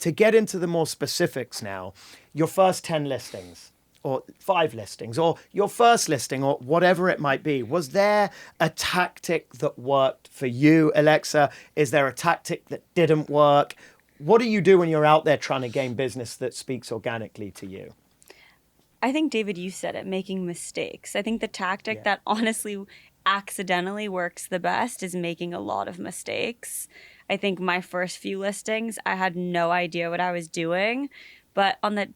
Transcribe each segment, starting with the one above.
to get into the more specifics now, your first 10 listings or 5 listings or your first listing or whatever it might be, was there a tactic that worked for you, Alexa? Is there a tactic that didn't work? What do you do when you're out there trying to gain business that speaks organically to you? I think, David, you said it, making mistakes. I think the tactic that honestly accidentally works the best is making a lot of mistakes. I think my first few listings, I had no idea what I was doing, but on the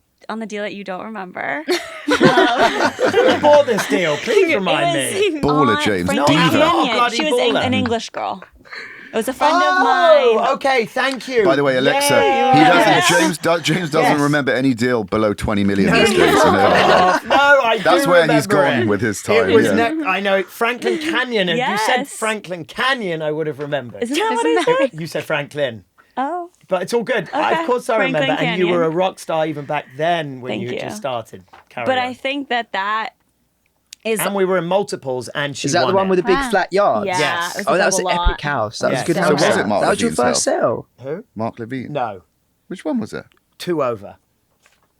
deal that you don't remember. Who bought this deal? Please remind me. Baller, James. Frank Diva. Canyon. She was an English girl. It was a friend of mine. Oh, okay, thank you. By the way, Alexa, James doesn't remember any deal below 20 million these days. No, I do That's where he's remember gone it. with his time. It was I know, Franklin Canyon. If you said Yes. Franklin Canyon, I would have remembered. Isn't that what I said? You said Franklin. Oh. But it's all good. Okay. Of course I Franklin remember. And you Canyon. were a rock star even back then when Thank you you. just started. Carry But on. I think that is... And we were in multiples and she Is that won the one it. with the big flat yards? Yeah. Yes. It was Oh, that was double an lot. epic house. That was a Yes. good So house. was it Mark That was your Levine's first house? sale. Who? Mark Levine. No. Which one was it? 2 over.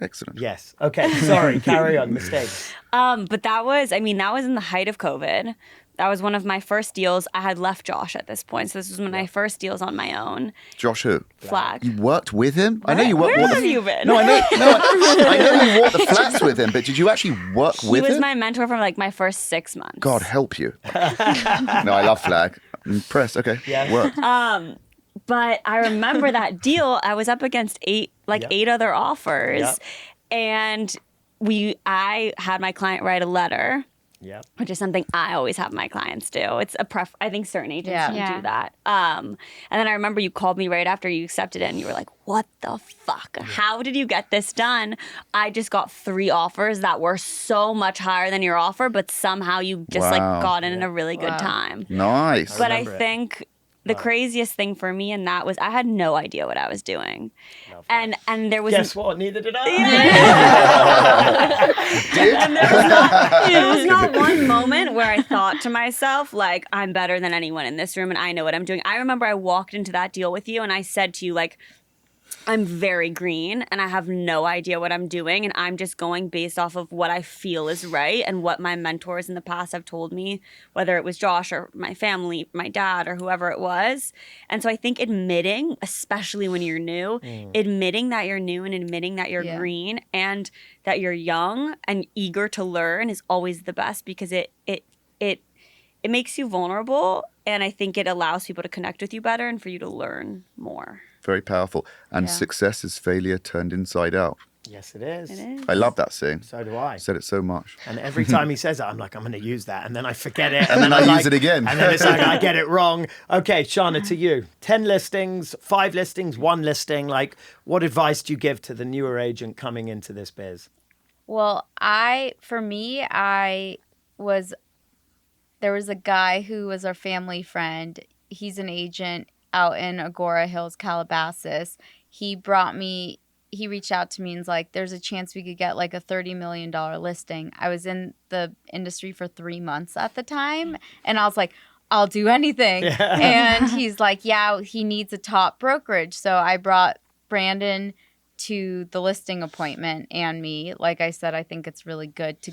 Excellent. Yes. Okay. Sorry. Carry on. Mistakes. But that was in the height of COVID. That was one of my first deals. I had left Josh at this point. So this was one of my first deals on my own. Josh who? Flag. You worked with him? I know you worked Where with have you been? No, I know you walked the flats with him, but did you actually work He with was him? my mentor for like my first 6 months. God help you. No, I love Flag. I'm impressed. Okay. Yeah. Worked. But I remember that deal. I was up against eight other offers. Yep. And I had my client write a letter. Yeah. Which is something I always have my clients do. It's a I think certain agents don't do that. And then I remember you called me right after you accepted it and you were like, what the fuck? How did you get this done? I just got 3 offers that were so much higher than your offer, but somehow you just got in a really good time. Nice. But I remember it. think the craziest thing for me in that was I had no idea what I was doing. And there was Guess what? Neither did I. And there was not one moment where I thought to myself, like, I'm better than anyone in this room and I know what I'm doing. I remember I walked into that deal with you and I said to you, like, I'm very green and I have no idea what I'm doing and I'm just going based off of what I feel is right and what my mentors in the past have told me, whether it was Josh or my family, my dad or whoever it was. And so I think admitting, especially when you're new, admitting that you're new and admitting that you're green and that you're young and eager to learn is always the best because it makes you vulnerable and I think it allows people to connect with you better and for you to learn more. Very powerful. And success is failure turned inside out. Yes, it is. It is. I love that saying. So do I. Said it so much. And every time he says it, I'm like, I'm going to use that. And then I forget it. And then I I'm use it again. And then it's like, I get it wrong. Okay, Shana, to you. 10 listings, 5 listings, 1 listing. Like, what advice do you give to the newer agent coming into this biz? Well, there was a guy who was our family friend. He's an agent out in Agora Hills, Calabasas. He reached out to me and was like, there's a chance we could get like a $30 million listing. I was in the industry for 3 months at the time. And I was like, I'll do anything. And he's like, yeah, he needs a top brokerage. So I brought Brandon to the listing appointment and me. Like I said, I think it's really good to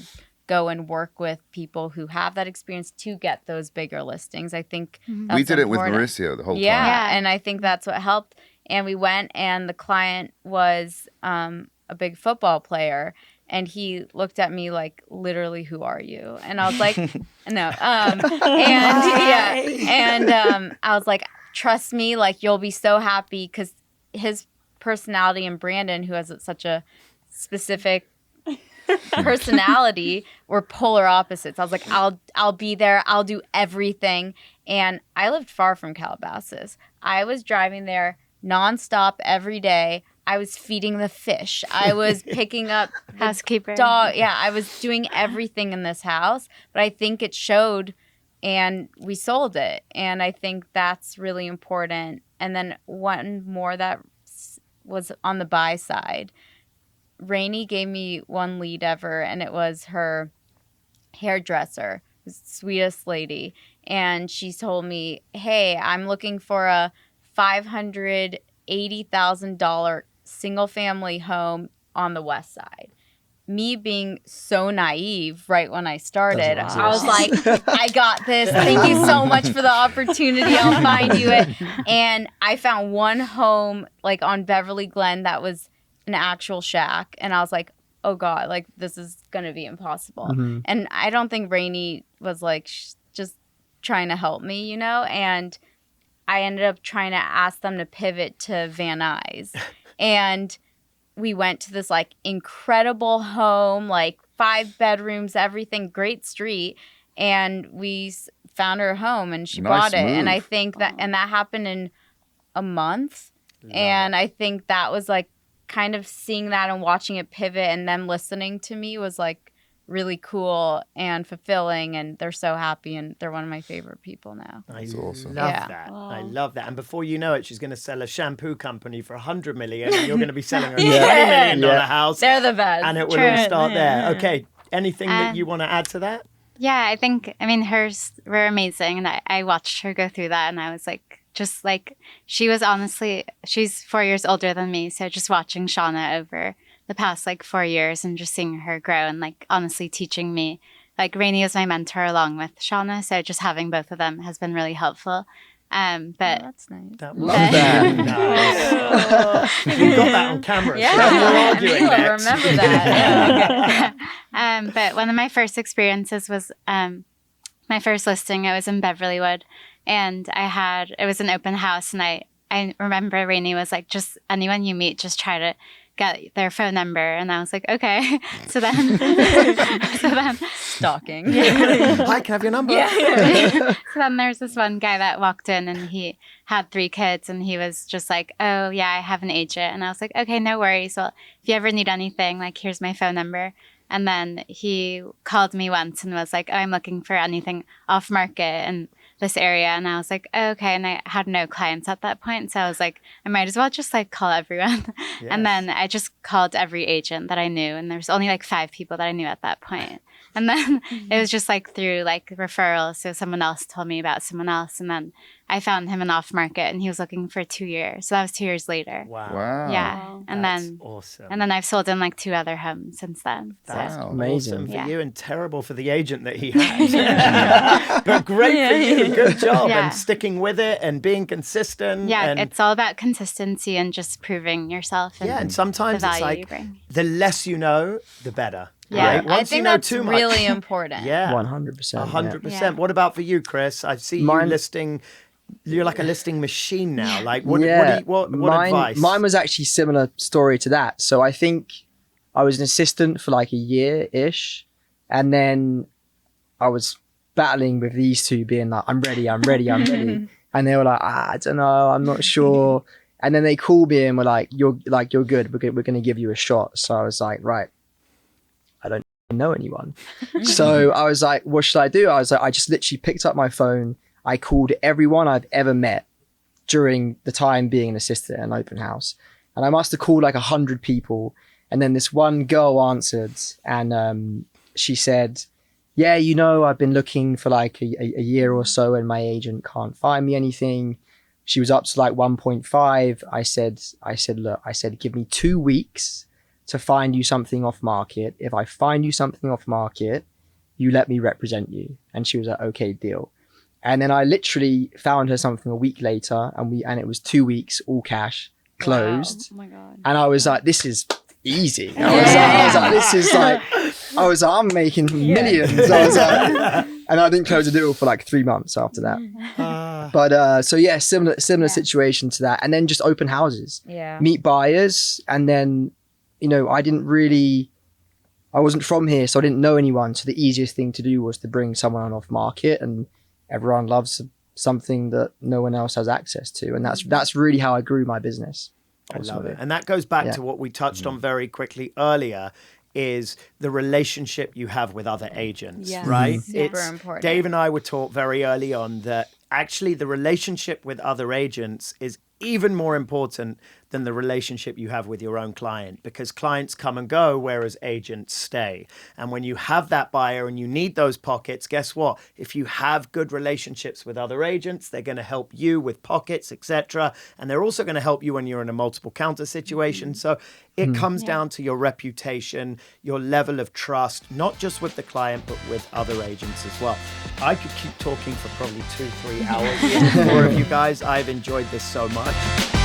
go and work with people who have that experience to get those bigger listings. I think that's We did it with important. Mauricio the whole time. Yeah, and I think that's what helped. And we went, and the client was a big football player, and he looked at me like, literally, who are you? And I was like, no. I was like, trust me, like, you'll be so happy, because his personality and Brandon, who has such a specific personality, were polar opposites. I was like, I'll be there. I'll do everything. And I lived far from Calabasas. I was driving there nonstop every day. I was feeding the fish. I was picking up the housekeeper dog. Yeah, I was doing everything in this house. But I think it showed, and we sold it. And I think that's really important. And then one more that was on the buy side. Rainey gave me one lead ever, and it was her hairdresser, the sweetest lady. And she told me, hey, I'm looking for a $580,000 single family home on the west side. Me being so naive right when I started, I was like, I got this. Thank you so much for the opportunity. I'll find you it. And I found one home like on Beverly Glen that was an actual shack. And I was like, oh God, like this is going to be impossible. And I don't think Rainey was like just trying to help me, you know? And I ended up trying to ask them to pivot to Van Nuys. And we went to this like incredible home, like 5 bedrooms, everything, great street. And we found her home and she bought it. move. And I think that happened in a month. And I think that was like kind of seeing that and watching it pivot and them listening to me was like really cool and fulfilling, and they're so happy, and they're one of my favorite people now. That's awesome. Love Yeah. that. Wow. I love that. And before you know it, she's going to sell a shampoo company for $100 million, and you're going to be selling her a $20 million house, They're the best. and it will all start there. Okay. Anything that you want to add to that? Yeah, I mean, hers were amazing. And I watched her go through that. And I was like, just like, she's 4 years older than me. So just watching Shana over the past like 4 years and just seeing her grow and like honestly teaching me. Like Rainey is my mentor along with Shana. So just having both of them has been really helpful. But That's nice. That Love was that. nice. You got that on camera. Yeah. So we're arguing Emila, next. remember that. But one of my first experiences was my first listing. It was in Beverlywood, and it was an open house, and I remember Rainey was like, just anyone you meet, just try to get their phone number. And I was like, okay. So then Stalking. Hi, can I have your number? So then there's this one guy that walked in and he had 3 kids and he was just like, oh yeah, I have an agent. And I was like, okay, no worries. Well, if you ever need anything, like here's my phone number. And then he called me once and was like, oh, I'm looking for anything off market in this area. And I was like, oh, okay. And I had no clients at that point. So I was like, I might as well just like call everyone. Yes. And then I just called every agent that I knew. And there was only like 5 people that I knew at that point. And then it was just like through like referrals. So someone else told me about someone else. And then I found him an off market and he was looking for 2 years. So that was 2 years later. Wow. Yeah. Wow. And That's then awesome. and then I've sold him like 2 other homes since then. So That's Wow. Amazing. awesome for Yeah. you and terrible for the agent that he had. But great for you. Good job. Yeah. And sticking with it and being consistent. yeah, and, it's all about consistency and just proving yourself and, and the sometimes it's value you like bring. the less you know, the better. Yeah. Right? I Once think you know that's too much. really important. Yeah. 100%. 100%. Yeah. What about for you, Kris? I see you Mine- listing. You're like a listing machine now. Like, what mine, advice? Mine was actually similar story to that. So I think I was an assistant for like a year-ish. And then I was battling with these two being like, I'm ready. And they were like, I don't know, I'm not sure. And then they called me and were like, you're good. We're going to give you a shot. So I was like, right, I don't know anyone. So I was like, what should I do? I was like, I just literally picked up my phone. I called everyone I've ever met during the time being an assistant at an open house. And I must have called like 100 people. And then this one girl answered and she said, yeah, you know, I've been looking for like a year or so and my agent can't find me anything. She was up to like 1.5. I said, look, give me 2 weeks to find you something off market. If I find you something off market, you let me represent you. And she was like, okay, deal. And then I literally found her something a week later and it was 2 weeks, all cash, closed. Oh my God. And I was like, this is easy. I was like, this is like, I'm making millions. I was like, and I didn't close a deal for like 3 months after that. But so yeah, similar situation to that. And then just open houses, Yeah. meet buyers. And then, you know, I wasn't from here, so I didn't know anyone. So the easiest thing to do was to bring someone on off market, and everyone loves something that no one else has access to. And that's really how I grew my business. I love ultimately. it. And that goes back Yeah. to what we touched on very quickly earlier, is the relationship you have with other agents, Yeah. right? Super important. Dave and I were taught very early on that actually the relationship with other agents is even more important than the relationship you have with your own client, because clients come and go, whereas agents stay. And when you have that buyer and you need those pockets, guess what? If you have good relationships with other agents, they're going to help you with pockets, etc. And they're also going to help you when you're in a multiple counter situation. So it comes down to your reputation, your level of trust, not just with the client, but with other agents as well. I could keep talking for probably 2-3 hours with 4 of you guys. I've enjoyed this so much.